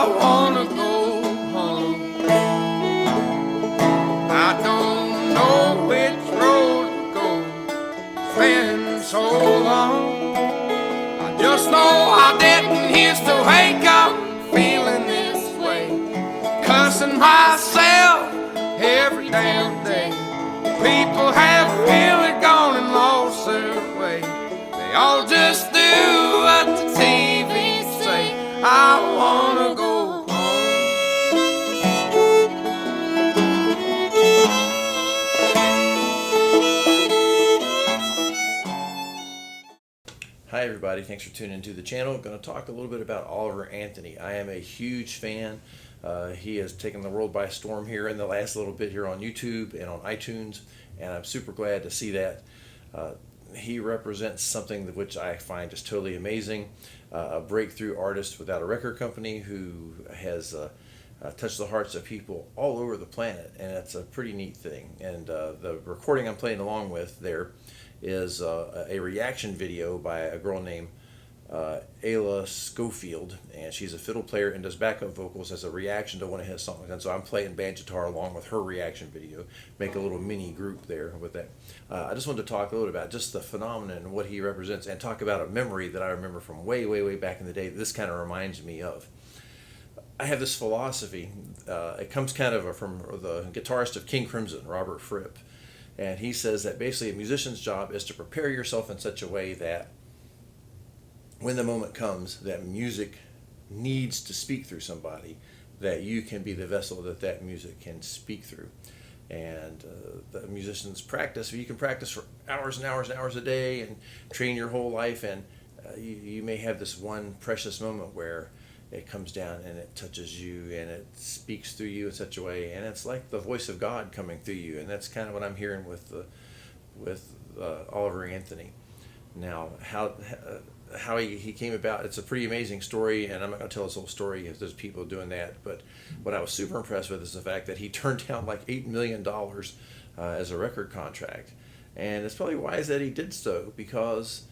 I wanna go home. I don't know which road to go. It's been so long. I just know I didn't used to wake up feeling this way, cussing myself every damn day. People have really gone and lost their way. They all just do what the TV say. I wanna go home. Hi everybody, thanks for tuning into the channel. I'm going to talk a little bit about Oliver Anthony. I am a huge fan. He has taken the world by storm here in the last little bit here on YouTube and on iTunes, and I'm super glad to see that. He represents something which I find just totally amazing. A breakthrough artist without a record company who has touched the hearts of people all over the planet, and it's a pretty neat thing. And the recording I'm playing along with there is a reaction video by a girl named Ayla Schofield, and she's a fiddle player and does backup vocals as a reaction to one of his songs. And so I'm playing banjo guitar along with her reaction video, make a little mini group there with that. I just wanted to talk a little about just the phenomenon and what he represents, and talk about a memory that I remember from way, way, way back in the day that this kind of reminds me of. I have this philosophy. It comes kind of from the guitarist of King Crimson, Robert Fripp. And he says that basically a musician's job is to prepare yourself in such a way that when the moment comes that music needs to speak through somebody, that you can be the vessel that that music can speak through. And the musicians practice. You can practice for hours and hours and hours a day and train your whole life, and you may have this one precious moment where it comes down and it touches you and it speaks through you in such a way, and it's like the voice of God coming through you. And that's kind of what I'm hearing with Oliver Anthony. Now, how he came about, it's a pretty amazing story, and I'm not going to tell this whole story if there's people doing that. But what I was super impressed with is the fact that he turned down like $8 million as a record contract. And it's probably wise that he did so, because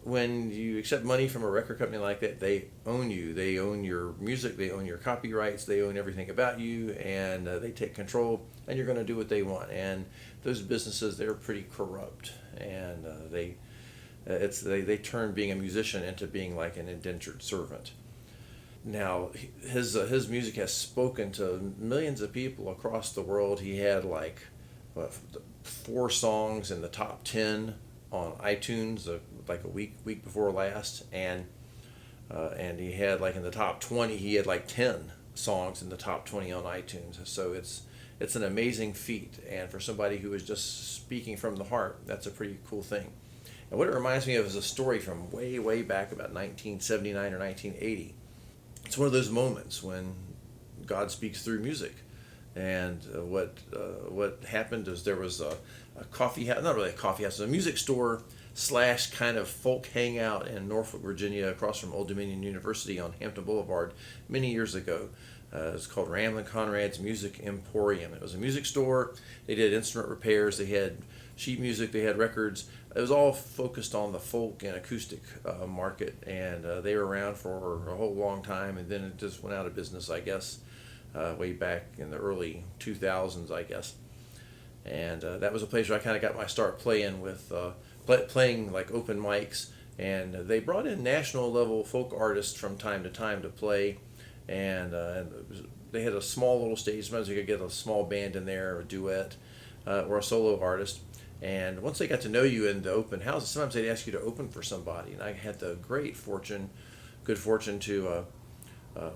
when you accept money from a record company like that, they own you. They own your music. They own your copyrights. They own everything about you, and they take control. And you're going to do what they want. And those businesses, they're pretty corrupt, and they turn being a musician into being like an indentured servant. Now, his music has spoken to millions of people across the world. He had like 4 songs in the top 10 on iTunes like a week before last, and he had like in the top 20, he had like 10 songs in the top 20 on iTunes. So it's an amazing feat, and for somebody who is just speaking from the heart, that's a pretty cool thing. And what it reminds me of is a story from way back about 1979 or 1980. It's one of those moments when God speaks through music. And what happened is there was a coffee house, not really a coffee house, it was a music store / kind of folk hangout in Norfolk, Virginia, across from Old Dominion University on Hampton Boulevard many years ago. It was called Ramblin' Conrad's Music Emporium. It was a music store. They did instrument repairs. They had sheet music. They had records. It was all focused on the folk and acoustic market, and they were around for a whole long time, and then it just went out of business, I guess, way back in the early 2000s, I guess. And that was a place where I kind of got my start playing with playing like open mics, and they brought in national level folk artists from time to time to play, and they had a small little stage. Sometimes you could get a small band in there, or a duet, or a solo artist. And once they got to know you in the open houses, sometimes they'd ask you to open for somebody. And I had the good fortune to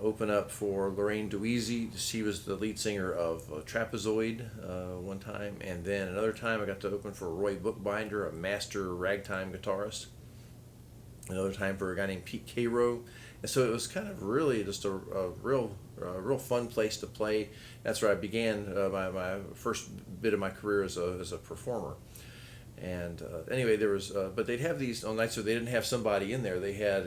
open up for Lorraine DeWeezy. She was the lead singer of Trapezoid one time, and then another time I got to open for Roy Bookbinder, a master ragtime guitarist. Another time for a guy named Pete Cairo. And so it was kind of really just a real fun place to play. That's where I began my first bit of my career as a performer. And anyway, there was, but they'd have these on nights where they didn't have somebody in there. They had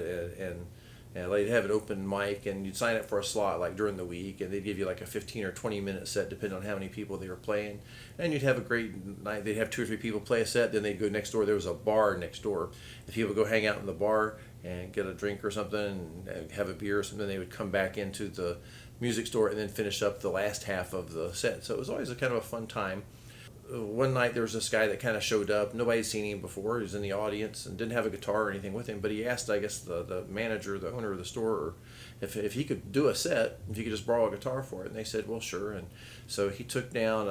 and they'd have an open mic, and you'd sign up for a slot like during the week, and they'd give you like a 15 or 20 minute set depending on how many people they were playing. And you'd have a great night. They'd have 2 or 3 people play a set, then they'd go next door. There was a bar next door. If people would go hang out in the bar, and get a drink or something and have a beer or something. They would come back into the music store and then finish up the last half of the set. So it was always a kind of a fun time. One night there was this guy that kind of showed up. Nobody had seen him before. He was in the audience and didn't have a guitar or anything with him, but he asked, I guess, the manager, the owner of the store, if he could do a set, if he could just borrow a guitar for it. And they said, well, sure. And so he took down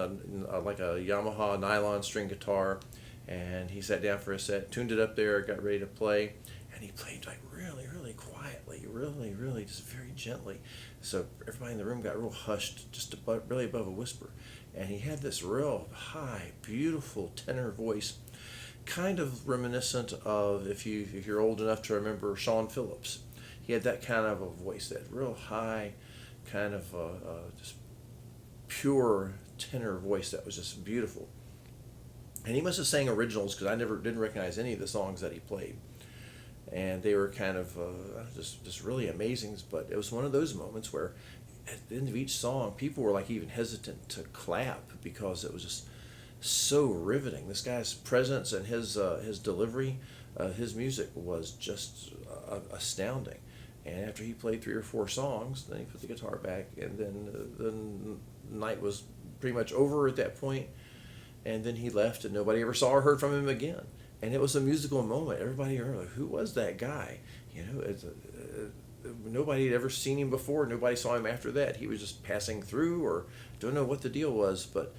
like a Yamaha nylon string guitar, and he sat down for a set, tuned it up there, got ready to play, and he played like really, really quietly, really, really just very gently. So everybody in the room got real hushed, just really above a whisper. And he had this real high, beautiful tenor voice, kind of reminiscent of, if you're old enough to remember Sean Phillips. He had that kind of a voice, that real high, kind of just pure tenor voice that was just beautiful. And he must have sang originals, because I didn't recognize any of the songs that he played. And they were kind of just really amazing. But it was one of those moments where at the end of each song, people were like even hesitant to clap, because it was just so riveting. This guy's presence and his delivery, his music was just astounding. And after he played 3 or 4 songs, then he put the guitar back, and then the night was pretty much over at that point. And then he left, and nobody ever saw or heard from him again. And it was a musical moment. Everybody remembered, who was that guy? You know, nobody had ever seen him before. Nobody saw him after that. He was just passing through, or don't know what the deal was. But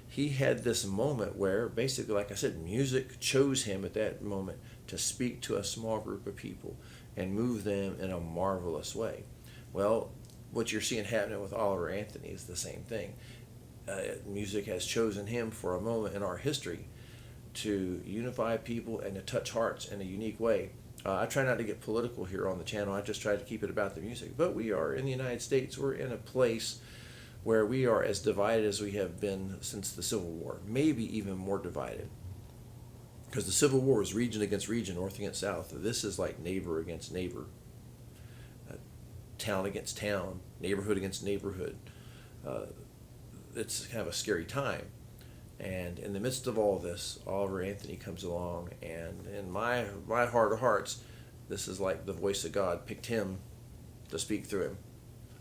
he had this moment where basically, like I said, music chose him at that moment to speak to a small group of people and move them in a marvelous way. Well, what you're seeing happening with Oliver Anthony is the same thing. Music has chosen him for a moment in our history to unify people and to touch hearts in a unique way. I try not to get political here on the channel. I just try to keep it about the music. But we are in the United States. We're in a place where we are as divided as we have been since the Civil War, maybe even more divided. Because the Civil War was region against region, north against south. This is like neighbor against neighbor, town against town, neighborhood against neighborhood. It's kind of a scary time. And in the midst of all this, Oliver Anthony comes along, and in my heart of hearts, this is like the voice of God picked him to speak through him,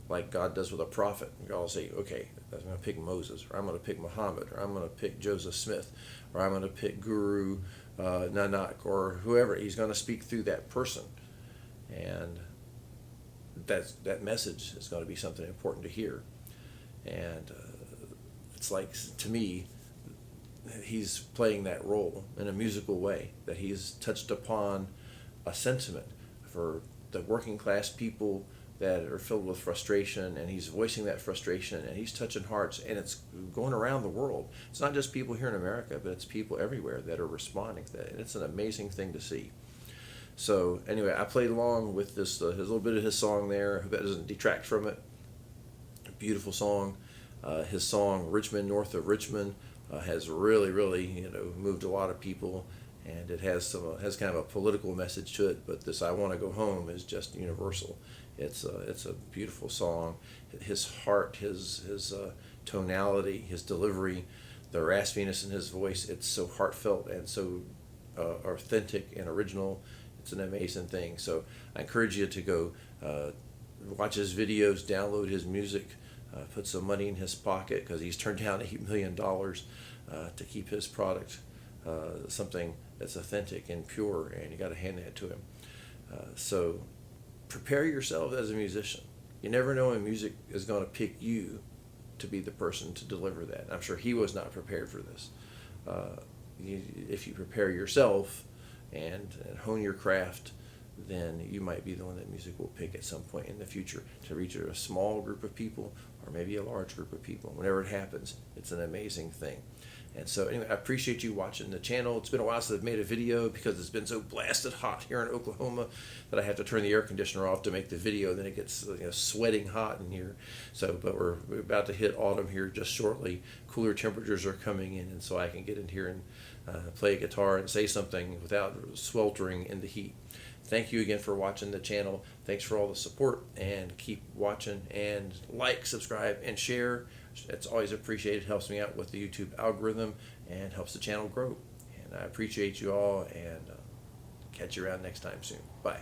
like God does with a prophet. God will say, okay, I'm going to pick Moses, or I'm going to pick Muhammad, or I'm going to pick Joseph Smith, or I'm going to pick Guru Nanak, or whoever. He's going to speak through that person. And that message is going to be something important to hear. And it's like, to me, he's playing that role in a musical way, that he's touched upon a sentiment for the working class people that are filled with frustration, and he's voicing that frustration, and he's touching hearts, and it's going around the world. It's not just people here in America, but it's people everywhere that are responding to that, and it's an amazing thing to see. So anyway, I played along with this his little bit of his song there. I hope that doesn't detract from it. A beautiful song. His song "Richmond North of Richmond" has really moved a lot of people, and it has kind of a political message to it. But this "I Want to Go Home" is just universal. It's a beautiful song. His heart, his tonality, his delivery, the raspiness in his voice. It's so heartfelt and so authentic and original. It's an amazing thing. So I encourage you to go watch his videos, download his music. Put some money in his pocket, because he's turned down $8 million to keep his product something that's authentic and pure, and you got to hand that to him. So prepare yourself as a musician. You never know when music is going to pick you to be the person to deliver that. I'm sure he was not prepared for this. If you prepare yourself and hone your craft, then you might be the one that music will pick at some point in the future to reach a small group of people, or maybe a large group of people. Whenever it happens, it's an amazing thing. And so anyway, I appreciate you watching the channel. It's been a while since I've made a video, because it's been so blasted hot here in Oklahoma that I have to turn the air conditioner off to make the video. Then it gets sweating hot in here. So, but we're about to hit autumn here just shortly. Cooler temperatures are coming in, and so I can get in here and play a guitar and say something without sweltering in the heat. Thank you again for watching the channel. Thanks for all the support, and keep watching, and like, subscribe, and share. It's always appreciated. It helps me out with the YouTube algorithm and helps the channel grow. And I appreciate you all, and catch you around next time soon. Bye.